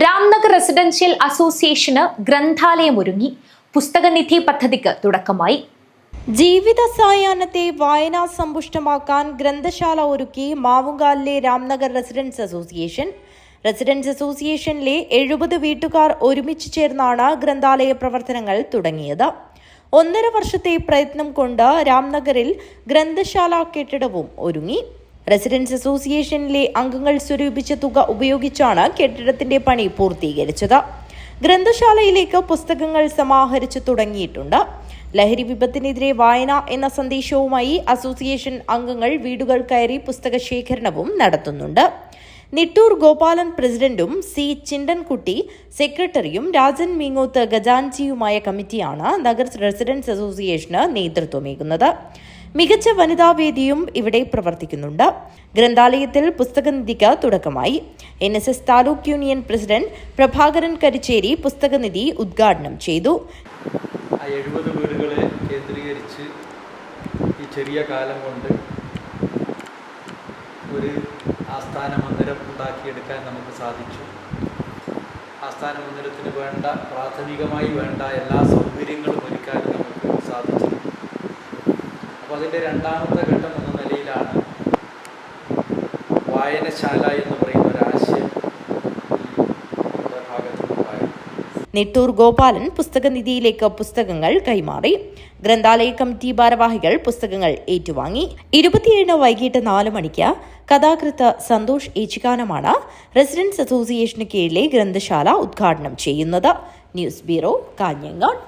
Ramnagar residential അസോസിയേഷന് ഗ്രന്ഥാലയമൊരുങ്ങി. പുസ്തകനിധി പദ്ധതിക്ക് തുടക്കമായി. ജീവിത സായാഹ്നത്തെ വായനാ സമ്പുഷ്ടമാക്കാൻ ഗ്രന്ഥശാല ഒരുക്കി മാവുങ്കാലിലെ രാംനഗർ റെസിഡൻസ് അസോസിയേഷൻ. റെസിഡൻസ് അസോസിയേഷനിലെ 70 വീട്ടുകാർ ഒരുമിച്ച് ചേർന്നാണ് ഗ്രന്ഥാലയ പ്രവർത്തനങ്ങൾ തുടങ്ങിയത്. 1.5 വർഷത്തെ പ്രയത്നം കൊണ്ട് രാംനഗറിൽ ഗ്രന്ഥശാല കെട്ടിടവും ഒരുങ്ങി. റെസിഡൻസ് അസോസിയേഷനിലെ അംഗങ്ങൾ സ്വരൂപിച്ച തുക ഉപയോഗിച്ചാണ് കെട്ടിടത്തിന്റെ പണി പൂർത്തീകരിച്ചത്. ഗ്രന്ഥശാലയിലേക്ക് പുസ്തകങ്ങൾ സമാഹരിച്ചു തുടങ്ങിയിട്ടുണ്ട്. ലഹരി വിപത്തിനെതിരെ വായന എന്ന സന്ദേശവുമായി അസോസിയേഷൻ അംഗങ്ങൾ വീടുകൾ കയറി പുസ്തക ശേഖരണവും നടത്തുന്നുണ്ട്. നിട്ടൂർ ഗോപാലൻ പ്രസിഡന്റും സി ചിണ്ടൻകുട്ടി സെക്രട്ടറിയും രാജൻ മീങ്ങോത്ത് ഖജാൻജിയുമായ കമ്മിറ്റിയാണ് നഗർ റെസിഡൻസ് അസോസിയേഷന് നേതൃത്വമേകുന്നത്. മികച്ച വനിതാവേദിയും ഇവിടെ പ്രവർത്തിക്കുന്നുണ്ട്. ഗ്രന്ഥാലയത്തിൽ പുസ്തകനിധിക്ക് തുടക്കമായി. NSS taluk union president Prabhakaran Karicheri പുസ്തകനിധി ഉദ്ഘാടനം ചെയ്തു. 70 വീടുകളെ കേന്ദ്രീകരിച്ച് ഈ ചെറിയ കാലം കൊണ്ട് ഒരു ആസ്ഥാന മന്ദിരം ഉണ്ടാക്കിയെടുക്കാൻ നമുക്ക് സാധിച്ചു. ആസ്ഥാന മന്ദിരത്തിന് വേണ്ട പ്രാഥമികമായി വേണ്ട എല്ലാ സൗകര്യങ്ങളും ഒരുക്കാൻ നമുക്ക് സാധിച്ചു. അപ്പോൾ അതിൻ്റെ രണ്ടാമത്തെ ഘട്ടം എന്ന നിലയിലാണ് വായനശാല എന്ന് പറയുന്ന ഒരു ആശയം ഭാഗത്തുണ്ടായത്. നിട്ടൂർ ഗോപാലൻ പുസ്തകനിധിയിലേക്ക് പുസ്തകങ്ങൾ കൈമാറി. ഗ്രന്ഥാലയ കമ്മിറ്റി ഭാരവാഹികൾ പുസ്തകങ്ങൾ ഏറ്റുവാങ്ങി. 27 വൈകിട്ട് 4 മണിക്ക് കഥാകൃത്ത് സന്തോഷ് ഏച്ചിക്കാനമാണ് റെസിഡൻസ് അസോസിയേഷന് കീഴിലെ ഗ്രന്ഥശാല ഉദ്ഘാടനം ചെയ്യുന്നത്. News bureau, Kanhangad.